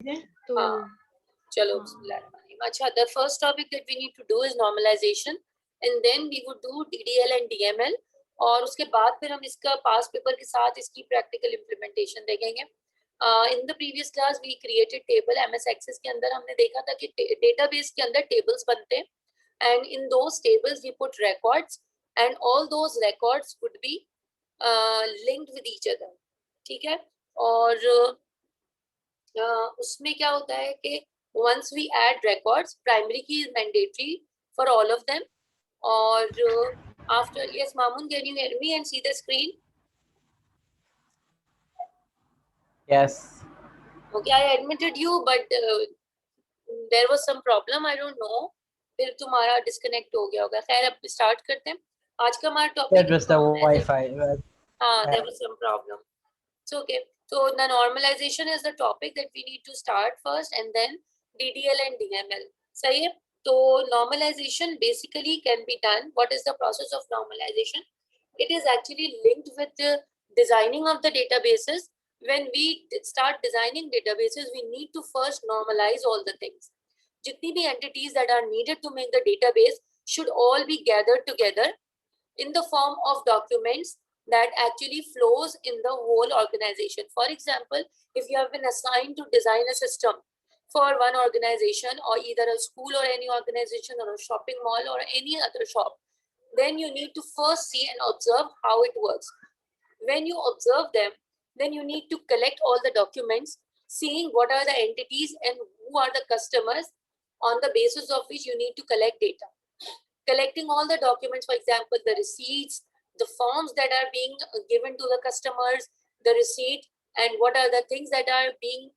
तो चलो अच्छा, the first topic that we need to do is normalization and then we would do DDL and DML और उसके बाद फिर हम इसका पास पेपर के साथ इसकी प्रैक्टिकल इम्प्लीमेंटेशन देखेंगे. In the previous class we created table. MS access के अंदर हमने देखा था कि डेटाबेस के अंदर टेबल्स बनते हैं and in those tables we put records and all those records would be linked with each other. ठीक है. और उसमें क्या होता है कि once we add records, primary key is mandatory for all of them. और after, yes Mamun, can you hear me and see the screen? yes. Okay, I admitted you, but there was some problem, I don't know. फिर तुम्हारा disconnect हो गया होगा. खैर अब start करते हैं. आज का हमारा topic That was the Wi-Fi. हाँ, there was some problem. It's okay. So the normalization is the topic that we need to start first and then DDL and DML. सही है. तो normalization basically can be done. What is the process of normalization? It is actually linked with the designing of the databases. When we start designing databases, we need to first normalize all the things. जितनी भी entities that are needed to make the database should all be gathered together in the form of documents that actually flows in the whole organization. For example, if you have been assigned to design a system for one organization or either a school or any organization or a shopping mall or any other shop, then you need to first see and observe how it works. When you observe them, then you need to collect all the documents, seeing what are the entities and who are the customers, on the basis of which you need to collect data. Collecting all the documents, for example, the receipts, the forms that are being given to the customers, the receipt, and what are the things that are being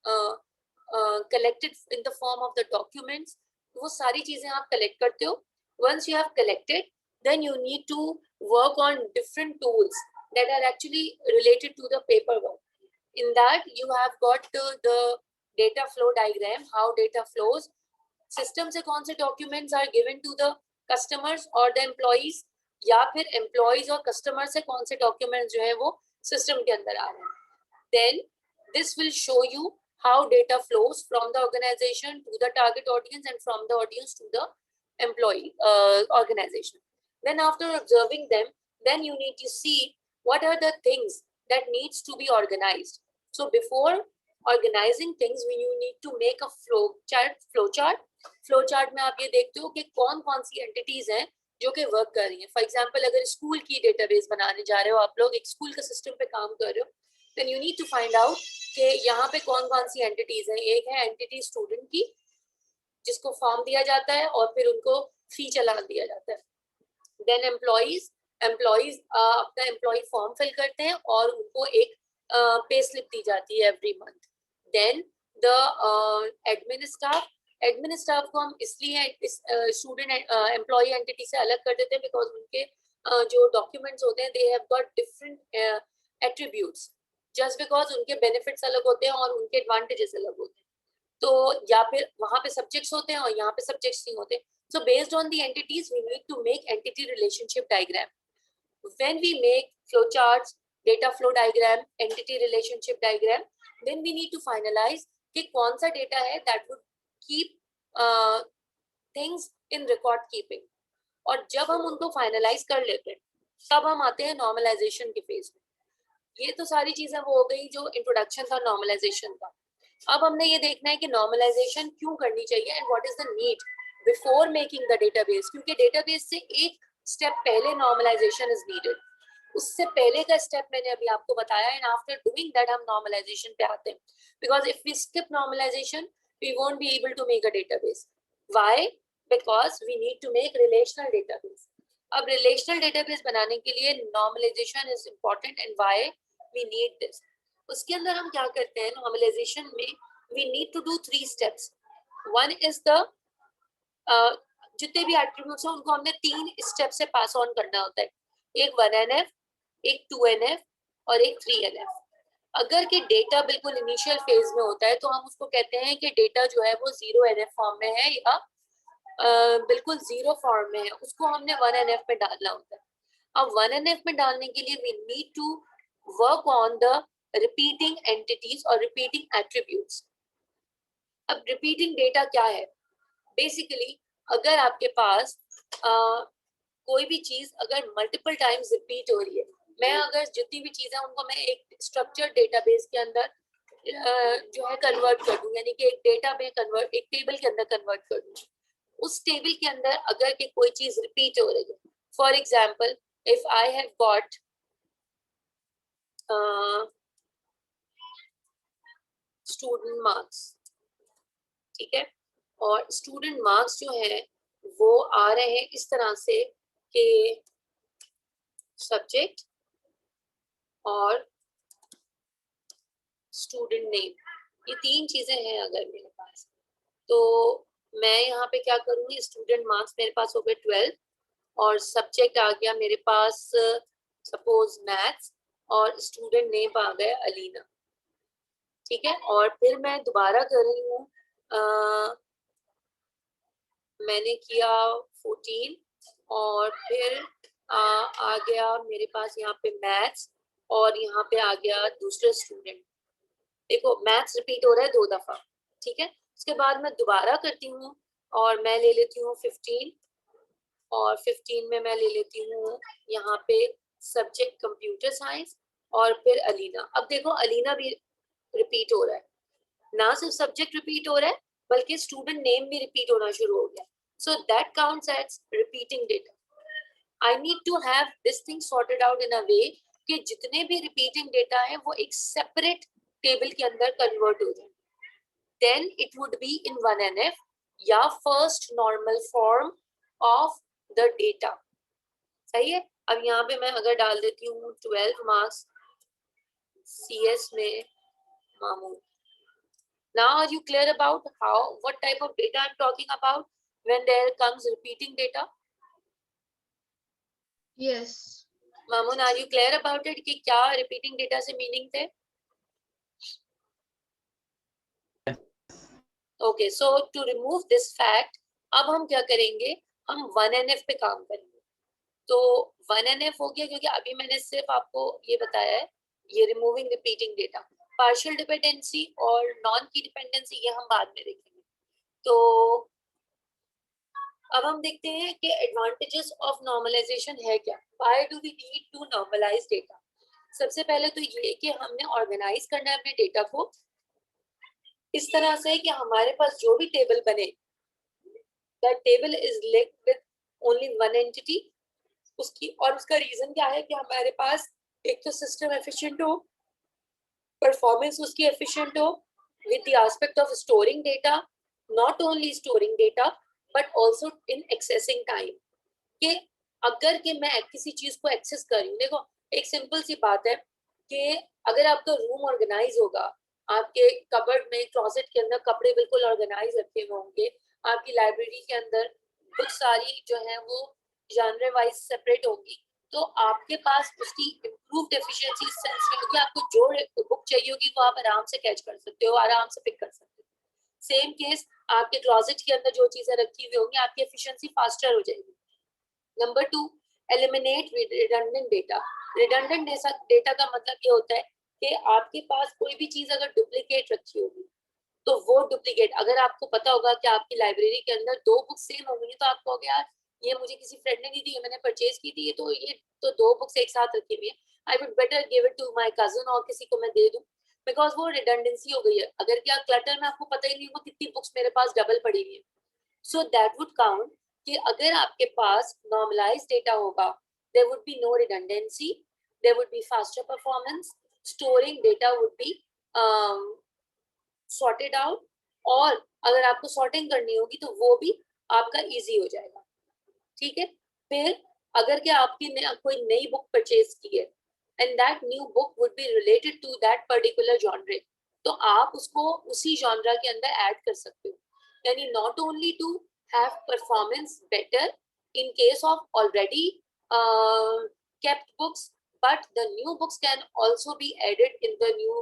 collected in the form of the documents. वो सारी चीजें आप collect करते हो. Once you have collected, then you need to work on different tools that are actually related to the paperwork. In that, you have got the data flow diagram, how data flows. System से कौन से documents are given to the customers or the employees, या फिर employees और customers से कौन से documents जो है वो system के अंदर आ रहे हैं. Then this will show you how data flows from the organization to the target audience and from the audience to the employee organization. Then after observing them, then you need to see what are the things that needs to be organized. So before organizing things, you need to make a flow chart. Flow chart में आप ये देखते हो कि कौन कौन सी entities हैं जो कि वर्क कर रही हैं. फॉर एग्जांपल, अगर स्कूल की डेटाबेस बनाने जा रहे हो आप लोग, एक स्कूल के सिस्टम पे काम कर रहे हो, then you need to find out कि यहाँ पे कौन कौन सी एंटिटीज हैं. एक है एंटिटी स्टूडेंट की, जिसको फॉर्म दिया जाता है और फिर उनको फी चलान दिया जाता है. देन एम्प्लॉइज अपना एम्प्लॉय फॉर्म फिल करते हैं और उनको एक पे स्लिप दी जाती है every month. Then the admin staff को हम इसलिए स्टूडेंट एम्प्लॉय एंटिटी से अलग कर देते हैं बिकॉज उनके जो डॉक्यूमेंट्स होते हैं they have got different attributes, just because उनके बेनिफिट्स अलग होते हैं और उनके एडवांटेजेस अलग होते हैं. तो या फिर वहाँ पे सब्जेक्ट्स होते हैं और यहाँ पे सब्जेक्ट्स नहीं होते. So based on the entities, we need to make entity relationship diagram. When we make flowcharts, data flow diagram, entity relationship diagram, then we need to finalize कि कौन सा data है that would keep things in record keeping. और जब हम उनको finalize कर लेते हैं, तब हम आते हैं normalization के phase में. ये तो सारी चीजें वो हो गई जो introduction था normalization का. अब हमने ये देखना है कि normalization क्यों करनी चाहिए and what is the need before making the database. क्योंकि database से एक step पहले normalization is needed. उससे पहले का step मैंने अभी आपको बताया and after doing that हम normalization पे आते हैं. Because if we skip normalization, we won't be able to make a database. Why? Because we need to make relational database. अब relational database बनाने के लिए normalization is important and why we need this. उसके अंदर हम क्या करते हैं normalization में, we need to do 3 steps. One is the जितने भी attributes हैं उनको हमने 3 स्टेप से पास ऑन करना होता है. एक 1NF, एक 2NF और एक 3NF. अगर कि डेटा बिल्कुल इनिशियल फेज में होता है तो हम उसको कहते हैं कि डेटा जो है वो 0NF फॉर्म में है या बिल्कुल 0 फॉर्म में है, उसको हमने 1NF में डालना होता है. अब 1NF में डालने के लिए we need to work on the repeating entities or repeating attributes. अब रिपीटिंग डेटा क्या है? बेसिकली अगर आपके पास कोई भी चीज अगर मल्टीपल टाइम्स रिपीट हो रही है, मैं अगर जितनी भी चीजें उनको मैं एक स्ट्रक्चर्ड डेटाबेस के अंदर जो है कन्वर्ट कर दूं, यानी कि एक डेटा में कन्वर्ट, एक टेबल के अंदर कन्वर्ट कर दूं, उस टेबल के अंदर अगर के कोई चीज रिपीट हो रही है, for example if I have got student marks, ठीक है, और स्टूडेंट मार्क्स जो है वो आ रहे हैं इस तरह से कि सब्जेक्ट और स्टूडेंट नेम, ये तीन चीजें हैं अगर मेरे पास, तो मैं यहाँ पे क्या करूंगी, स्टूडेंट मार्क्स मेरे पास हो गए 12 और सब्जेक्ट आ गया मेरे पास सपोज मैथ्स और स्टूडेंट नेम आ गया अलीना, ठीक है। और फिर मैं दोबारा कर रही हूँ, मैंने किया 14 और फिर आ गया मेरे पास यहाँ पे मैथ्स और यहाँ पे आ गया दूसरे स्टूडेंट। देखो मैथ्स रिपीट हो रहा है 2 दफा, ठीक है। उसके बाद मैं दोबारा करती हूँ और मैं ले लेती हूँ 15 और 15 में मैं ले लेती हूँ यहाँ पे सब्जेक्ट कंप्यूटर साइंस और फिर अलीना। अब देखो अलीना भी रिपीट हो रहा है, ना सिर्फ सब्जेक्ट रिपीट हो रहा है बल्कि स्टूडेंट नेम भी रिपीट होना शुरू हो गया, so that counts as repeating data. I need to have this thing sorted out in a way कि जितने भी रिपीटिंग डेटा है वो एक सेपरेट टेबल के अंदर कन्वर्ट हो जाए, then it would be in 1NF या first normal form of the data, सही है। अब यहाँ पे मैं अगर डाल देती हूँ 12 मार्क्स CS में Mamud. Now are you clear about how, what type of data I'm talking about when there comes repeating data? Yes. Mamun, are you clear about it कि क्या repeating data से meaning थे? Okay, so to remove this fact, अब हम क्या करेंगे, हम 1NF पे काम करेंगे। तो 1NF हो गया क्योंकि अभी मैंने सिर्फ आपको ये बताया है, ये removing repeating data, partial dependency और नॉन की डिपेंडेंसी ये हम बाद में देखेंगे। तो अब हम देखते हैं कि एडवांटेजेस ऑफ नॉर्मलाइजेशन है क्या, why do we need to normalize data. सबसे पहले तो ये कि हमने ऑर्गेनाइज करना है अपने डेटा को इस तरह से कि हमारे पास जो भी टेबल बने, that table is linked with only one entity, उसकी, और उसका रीजन क्या है कि हमारे पास एक तो सिस्टम एफिशिएंट हो, परफॉर्मेंस उसकी एफिशिएंट हो, with the aspect of storing data, not only storing data but also in accessing time, कि अगर कि मैं किसी चीज को एक्सेस कर रही हूँ, देखो एक सिंपल सी बात है कि अगर आपका रूम ऑर्गेनाइज होगा, आपके कबर्ड में क्लोजेट के अंदर कपड़े बिल्कुल ऑर्गेनाइज रखे हुए होंगे, आपकी लाइब्रेरी के अंदर बुक सारी जो है वो जॉनर वाइज सेपरेट होगी, तो आपके पास उसकी इम्प्रूव्ड एफिशिएंसी सेंस में होगी, आपको जो बुक चाहिए होगी वो आप आराम से कैच कर सकते हो, आराम से पिक कर सकते हो। सेम केस आपके क्लोजेट के अंदर जो चीजें रखी हुई होंगी, आपकी एफिशिएंसी फास्टर हो जाएगी। Number 2, eliminate redundant data. Redundant data का मतलब ये होता है कि आपके पास कोई भी चीज अगर डुप्लीकेट रखी होगी तो वो डुप्लीकेट, अगर आपको पता होगा कि आपकी लाइब्रेरी के अंदर 2 बुक सेम हो गई तो आप कहोगे यार ये मुझे किसी फ्रेंड ने दी थी, मैंने परचेज की थी, ये तो 2 बुक्स एक साथ रखी हुई है, I would better give it to my cousin और किसी को मैं दे दूं, बिकॉज वो रिडंडेंसी हो गई है। अगर क्या क्लटर में आपको पता ही नहीं होगा कितनी बुक्स मेरे पास डबल पड़ी हुई है, सो दैट वुड काउंट कि अगर आपके पास नॉर्मलाइज डेटा होगा, there would be no redundancy, there would be faster performance, storing data would be sorted out, और अगर आपको सॉर्टिंग करनी होगी तो वो भी आपका इजी हो जाएगा, ठीक है। फिर अगर क्या आपकी कोई नई बुक परचेज की है and that new book would be related to that particular genre, तो आप उसको उसी जॉनरा के अंदर ऐड कर सकते हो, यानी not only to have performance better in case of already kept books, but the new books can also be added in the new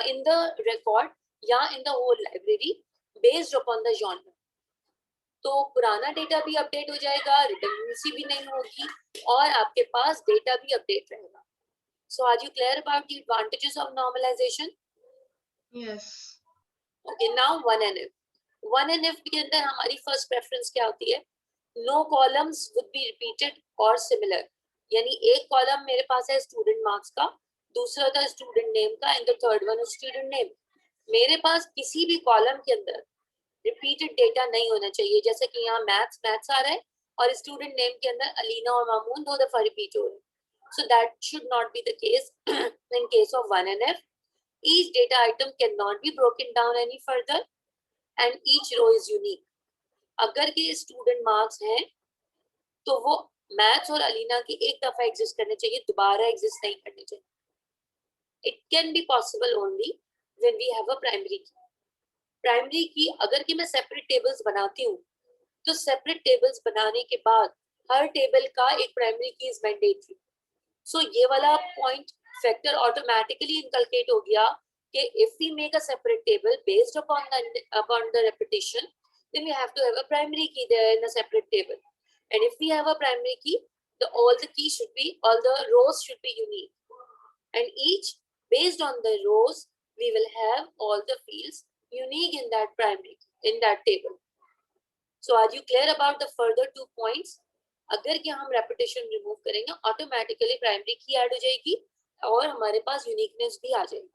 in the record या in the whole library based upon the genre. तो पुराना data भी update हो जाएगा, redundancy भी नहीं होगी और आपके पास डेटा भी अपडेट रहेगा। So are you clear about the advantages of normalization? Yes. Okay, now 1NF. One N F के अंदर हमारी फर्स्ट प्रेफरेंस क्या होती है? No columns would be repeated और सिमिलर, यानी एक कॉलम मेरे पास है स्टूडेंट मार्क्स का, दूसरा था स्टूडेंट नेम का, and the third one is student name. मेरे पास किसी भी कॉलम के अंदर रिपीटेड डेटा नहीं होना चाहिए, जैसे कि यहाँ मैथ्स आ रहा है और स्टूडेंट नेम के अंदर अलीना और मामून 2 दफा रिपीट हो रहे हैं। So that should not be the case in case of 1NF. Each data item cannot be broken down any further and each row is unique. अगर के स्टूडेंट मार्क्स हैं तो वो मैथ्स और अलीना की एक दफा एग्जिस्ट करने चाहिए, दोबारा एग्जिस्ट नहीं करने चाहिए. It can be possible only when we have a primary key. Primary की अगर कि मैं सेपरेट टेबल्स बनाती हूँ तो सेपरेट टेबल्स बनाने के बाद हर टेबल का एक प्राइमरी की इज मैंडेटरी. सो ये वाला पॉइंट फैक्टर ऑटोमेटिकली इनकलकेट हो गया कि if we make a separate table based upon the repetition, then we have to have a primary key there in a separate table. And if we have a primary key, all the rows should be unique. And each, based on the rows, we will have all the fields unique in that table. So are you clear about the further 2 points? अगर कि हम repetition remove करेंगे automatically primary key add हो जाएगी और हमारे पास uniqueness भी आ जाएगी.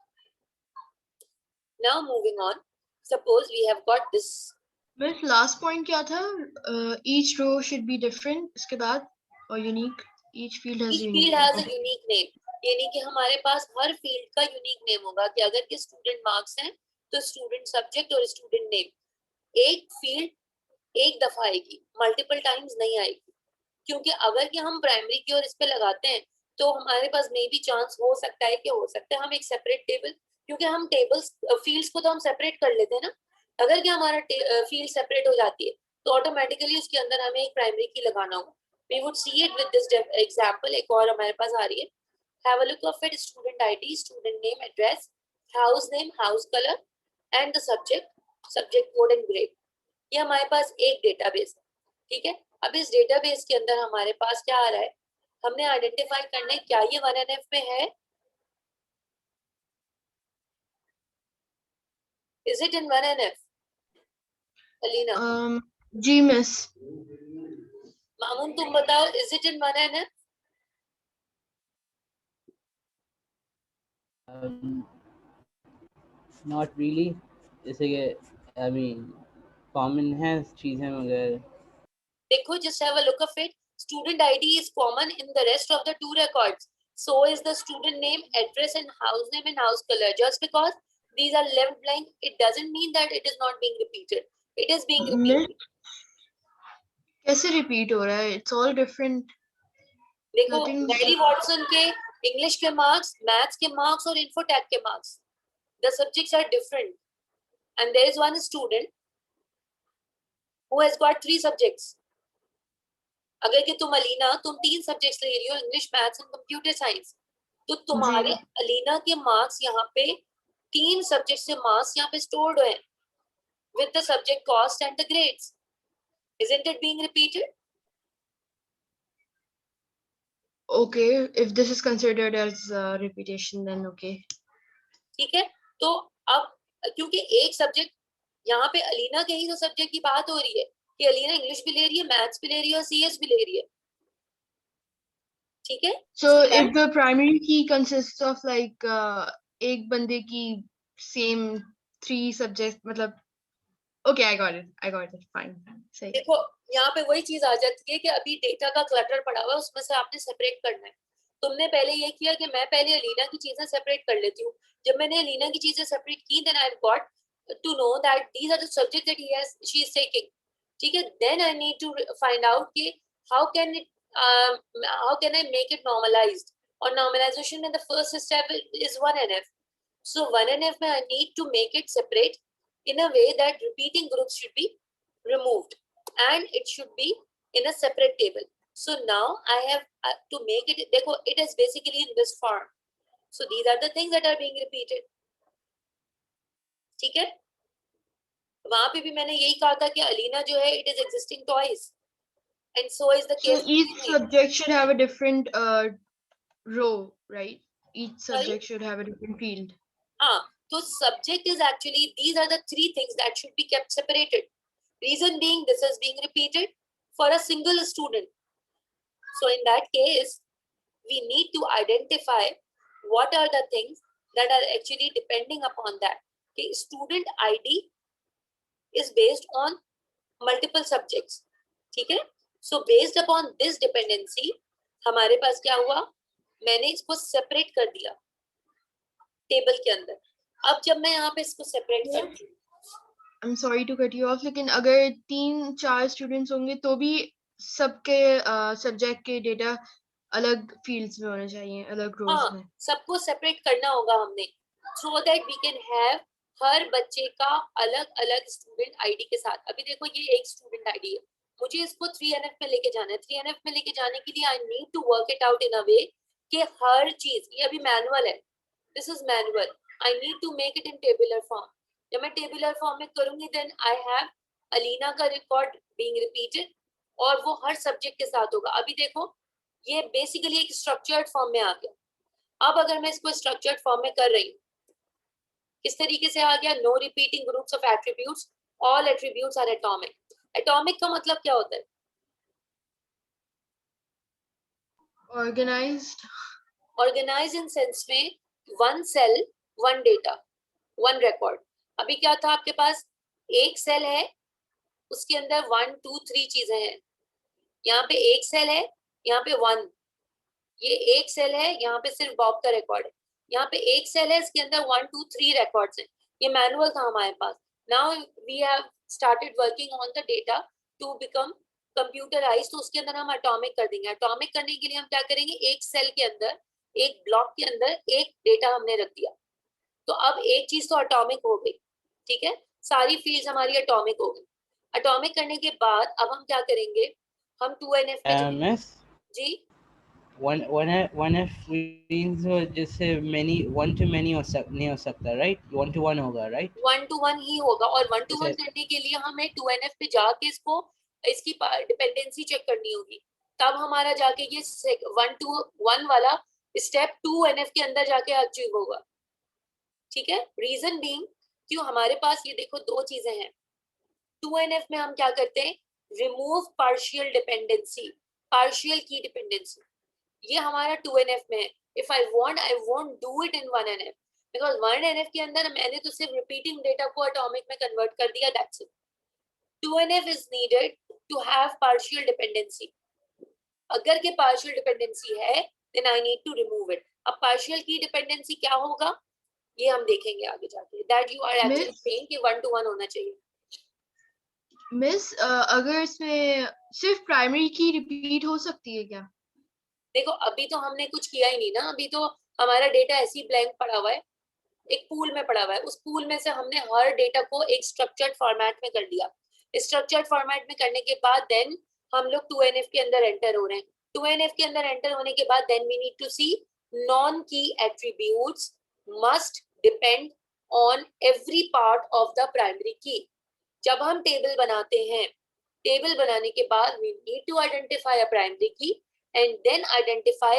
Now moving on, suppose we have got this. Miss last point क्या था? Each row should be different, इसके बाद और unique, each field has a unique name, यानी कि हमारे पास हर फील्ड का यूनिक नेम होगा कि अगर के स्टूडेंट मार्क्स हैं तो स्टूडेंट सब्जेक्ट और स्टूडेंट नेम, एक फील्ड एक दफा आएगी, मल्टीपल टाइम्स नहीं आएगी. क्योंकि अगर कि हम प्राइमरी की और इस पे लगाते हैं तो हमारे पास मे भी चांस हो सकता है हम एक सेपरेट टेबल, क्योंकि हम टेबल्स फील्ड्स को तो हम सेपरेट कर लेते हैं ना, अगर कि हमारा फील्ड सेपरेट हो जाती है तो ऑटोमेटिकली उसके अंदर हमें एक प्राइमरी की लगाना होगा. We would see it with this example. एक और हमारे पास आ रही है. Have a look of it. Student ID, student name, address, house name, house colour and the subject code and grade. ये हमारे पास एक डेटाबेस है. ठीक है, अब इस डेटाबेस के अंदर हमारे पास क्या आ रहा है, हमने आइडेंटिफाई करना है क्या ये 1NF में है. Is it in 1NF? Alina, जी मिस. मामून तुम बताओ, is it in 1NF? Not really. जैसे कि I mean common है चीजें मगर. देखो, just have a look of it. Student ID is common in the rest of the 2 records. So is the student name, address and house color. Just because these are left blank, it doesn't mean that it is not being repeated. It is being repeated. कैसे repeat हो रहा है? It's all different. देखो, Mary Watson के English के marks, maths के marks और infotech के marks, the subjects are different, and there is one student who has got 3 subjects. अगर कि तुम अलीना, तुम 3 सब्जेक्ट्स ले रही हो, English, maths and computer science, तो तुम्हारे अलीना के मार्क्स यहाँ पे 3 सब्जेक्ट से मार्क्स यहाँ पे स्टोर्ड हैं with the subject cost and the grades. Isn't it being repeated? Okay, if this is considered as repetition, then okay. ठीक है, तो अब क्योंकि एक सब्जेक्ट यहाँ पे अलीना के ही तो सब्जेक्ट की बात हो रही है कि अलीना इंग्लिश भी ले रही है, मैथ्स भी ले रही है और सीएस भी ले रही है. ठीक है, so if the primary key consists of like एक बंदे की same 3 subjects, मतलब okay, I got it, fine. सही. देखो, यहाँ पे वही चीज आ जाती है कि अभी डेटा का क्लटर पड़ा हुआ है, उसमें से आपने सेपरेट करना है. तुमने पहले ये किया कि मैं पहले अलीना की चीजें सेपरेट कर लेती हूँ. जब मैंने अलीना की चीजें सेपरेट की, then I got to know that these are the subject that she is taking. ठीक है, then I need to find out कि how can I make it normalized. और नॉर्मलाइजेशन में the first step is 1NF. So 1NF में I need to make it separate in a way that repeating groups should be removed and it should be in a separate table. So now I have to make it, देखो, it is basically in this form. So these are the things that are being repeated. ठीक है, वहां पे भी मैंने यही कहा था कि अलीना जो है it is existing twice and so is the case. So each subject should have a different row, right? Each subject should have a different field. हाँ, तो subject is actually, these are the three things that should be kept separated. Reason being, this is being repeated for a single student. So in that case, we need to identify what are the things that are actually depending upon that. Okay, student ID is based on multiple subjects. ठीक है? So based upon this dependency, हमारे पास क्या हुआ? मैंने इसको separate कर दिया टेबल के अंदर. अब जब मैं यहाँ पे इसको separate करती हूँ, I'm sorry to cut you off, लेकिन अगर 3-4 students होंगे तो भी सबके subject के data अलग fields में होने चाहिए, अलग rows में. हाँ, सबको separate करना होगा हमने, so that we can have हर बच्चे का अलग अलग स्टूडेंट आईडी के साथ. अभी देखो ये एक स्टूडेंट आईडी है, मुझे इसको 3NF में लेके जाना है. 3NF में लेके जाने के लिए I need to work it out in a way कि हर चीज, ये अभी मैनुअल है, this is manual, I need to make it in tabular form. जब मैं टेबुलर फॉर्म में करूंगी देन आई हैव अलीना का रिकॉर्ड बीइंग रिपीटेड और वो हर सब्जेक्ट के साथ होगा. अभी देखो ये बेसिकली एक स्ट्रक्चर्ड फॉर्म में आ गया. अब अगर मैं इसको स्ट्रक्चर्ड फॉर्म में कर रही हूँ, किस तरीके से आ गया? No repeating groups of attributes, all attributes are atomic. Atomic का मतलब क्या होता है? Organized. ऑर्गेनाइज इन सेंस में one cell one data one record. अभी क्या था आपके पास? एक सेल है, उसके अंदर 1 2 3 चीजें हैं. यहाँ पे एक सेल है, यहाँ पे 1, ये एक सेल है, यहाँ पे सिर्फ बॉब का रिकॉर्ड है. यहाँ पे एक सेल है, इसके अंदर 1 2 3 रिकॉर्ड्स हैं. ये मैनुअल था हमारे पास. Now we have started working on the data to become computerize. तो उसके अंदर हम एटॉमिक कर देंगे. एटॉमिक करने के लिए हम क्या करेंगे? एक सेल के अंदर, एक ब्लॉक के अंदर एक डेटा हमने रख दिया. तो अब एक चीज तो एटॉमिक हो गई, ठीक है, सारी फील्ड्स हमारी एटॉमिक हो गई. एटॉमिक करने के बाद अब हम क्या करेंगे? हम 2NF पे मिस जी one if means जैसे many one to many नहीं हो सकता, right? 1 to 1 होगा, right? 1 to 1 ही होगा. और 1 to 1 जैसे करने के लिए हमें 2NF पे जाके इसकी डिपेंडेंसी चेक करनी होगी. तब हमारा जाके ये 1 to 1 वाला स्टेप 2NF के अंदर जाके अचीव होगा. ठीक है? रीजन बीइंग, क्यों हमारे पास ये देखो दो चीजें हैं. 2NF में हम क्या करते हैं? रिमूव पार्शियल डिपेंडेंसी, पार्शियल की डिपेंडेंसी. ये हमारा 2NF में है. If I want, I won't do it in 1NF, because 1NF के अंदर मैंने तो सिर्फ रिपीटिंग डेटा को एटॉमिक में कन्वर्ट कर दिया, that's it. 2NF is needed to have partial dependency. अगर के पार्शियल डिपेंडेंसी है then I need to remove it. अब पार्शियल की डिपेंडेंसी क्या होगा ये हम देखेंगे आगे जाके. That you are actually saying कि 1 to 1 होना चाहिए. मिस अगर इसमें सिर्फ प्राइमरी की रिपीट हो सकती है क्या? देखो अभी तो हमने कुछ किया ही नहीं ना. अभी तो हमारा डेटा ऐसी ब्लैंक पड़ा हुआ है, एक पूल में पड़ा हुआ है. उस पूल में से हमने हर डेटा को एक स्ट्रक्चर्ड फॉर्मेट में कर दिया. स्ट्रक्चर्ड फॉर्मेट में करने के बाद देन हम लोग 2NF के अंदर एंटर हो रहे हैं. 2NF के अंदर एंटर होने के बाद then we need to see non key attributes must depend on every part of the primary key. जब हम टेबल बनाते हैं, टेबल बनाने के बाद we need to identify a primary key and then identify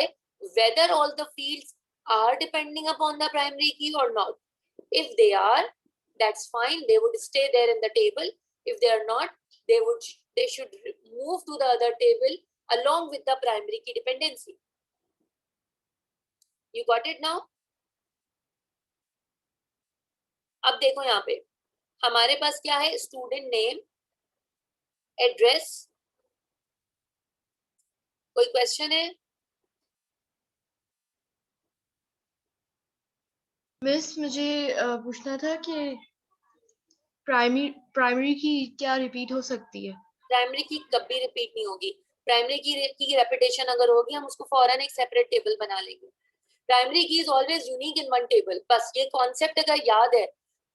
whether all the fields are depending upon the primary key or not. If they are, that's fine, they would stay there in the table. If they are not, they should move to the other table along with the primary key dependency. You got it now? अब देखो यहाँ पे हमारे पास क्या है? Student name, address. कोई question है? मिस मुझे पूछना था कि प्राइमरी की क्या रिपीट हो सकती है? प्राइमरी की कभी रिपीट नहीं होगी. प्राइमरी की रेपिटेशन अगर होगी हम उसको फौरन एक सेपरेट टेबल बना लेंगे. प्राइमरी की is always unique in one table. बस ये कॉन्सेप्ट अगर याद है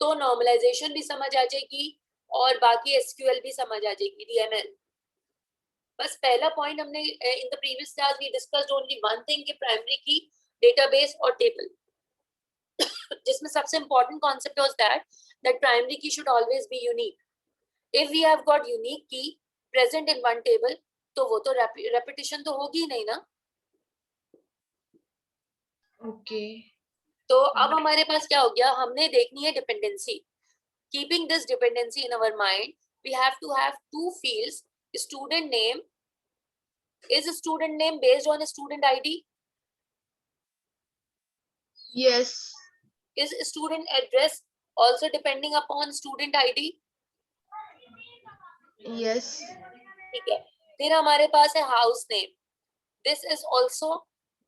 तो नॉर्मलाइजेशन भी समझ आ जाएगी और बाकी SQL भी समझ आ जाएगी, DML. बस पहला पॉइंट हमने in the previous class we discussed only one thing कि प्राइमरी की, डेटाबेस और टेबल, जिसमें सबसे important concept was that primary key should always be unique. If we have got unique key present in one table तो वो तो repetition तो होगी नहीं ना. ओके. तो अब हमारे पास क्या हो गया, हमने देखनी है dependency. Keeping this dependency in our mind, we have to have two fields. Student name, is student name based on student ID? Yes. Is student address also depending upon student ID? Yes. ठीक है. फिर हमारे पास है house name. This is also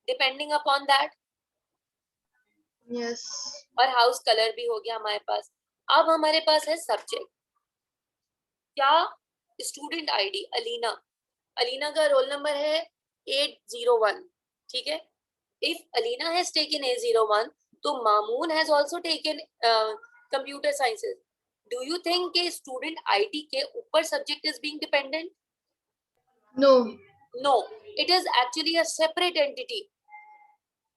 depending upon that. Yes. और house colour भी हो गया हमारे पास. अब हमारे पास है सब्जेक्ट. क्या स्टूडेंट आईडी अलीना, अलीना का रोल नंबर है 801. ठीक है. इफ अलीना हैज टेकन 801, तो Mamun has also taken computer sciences. Do you think कि स्टूडेंट आईडी के ऊपर subject is being dependent? No. No, it is actually a separate entity.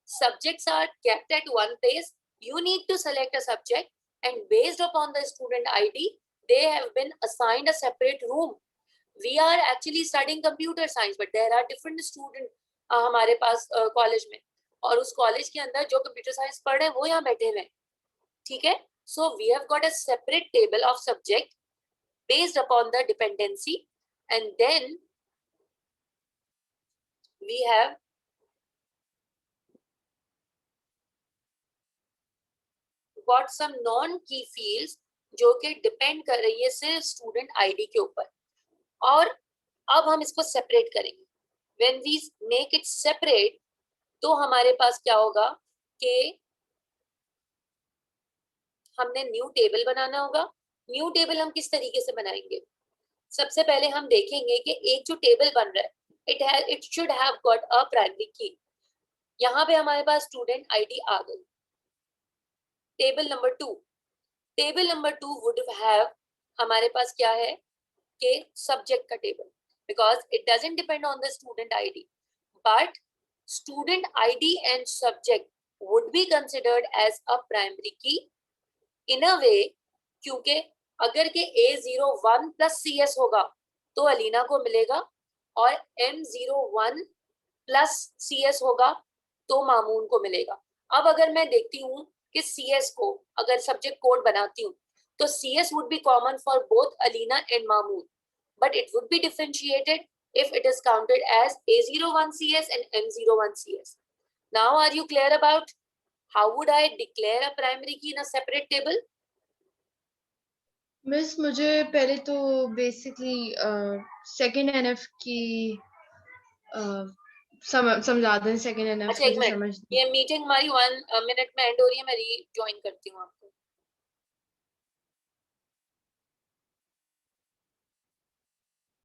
Subjects are kept at one place. You need to select a subject, and based upon the student ID, they have been assigned a separate room. We are actually studying computer science, but there are different students हमारे पास college में, और उस college के अंदर जो computer science पढ़ रहे हैं वो यहाँ बैठे हुए हैं. ठीक है. So we have got a separate table of subject based upon the dependency, and then we have got some non-key fields जो कि डिपेंड कर रही है सिर्फ स्टूडेंट आईडी के ऊपर. और अब हम इसको सेपरेट करेंगे. When we make it separate, तो हमारे पास क्या होगा कि हमने न्यू टेबल बनाना होगा. न्यू टेबल हम किस तरीके से बनाएंगे? सबसे पहले हम देखेंगे कि एक जो टेबल बन रहा है, it should have got a primary key. यहाँ पे हमारे पास स्टूडेंट आईडी आ गई. Table number 2, table number 2 would have, हमारे पास क्या है कि सब्जेक्ट का table, because it doesn't depend on the student ID, but student ID and subject would be considered as a primary key in a वे, क्योंकि अगर के A01 प्लस CS होगा तो अलीना को मिलेगा, और M01 प्लस CS होगा तो मामून को मिलेगा. अब अगर मैं देखती हूँ कि CS को अगर सब्जेक्ट कोड बनाती हूँ, तो CS would be common for both Alina and Mamoon, but it would be differentiated if it is counted as A01 CS and M01 CS. Now are you clear about how would I declare a primary key in a separate table? Miss मुझे पहले तो basically second NF की समझा दें. Second NF अच्छा एक मुझे minute, समझ. ये मीटिंग हमारी 1 मिनट में एंड हो रही है, मैं रीजॉइन करती हूँ आपको.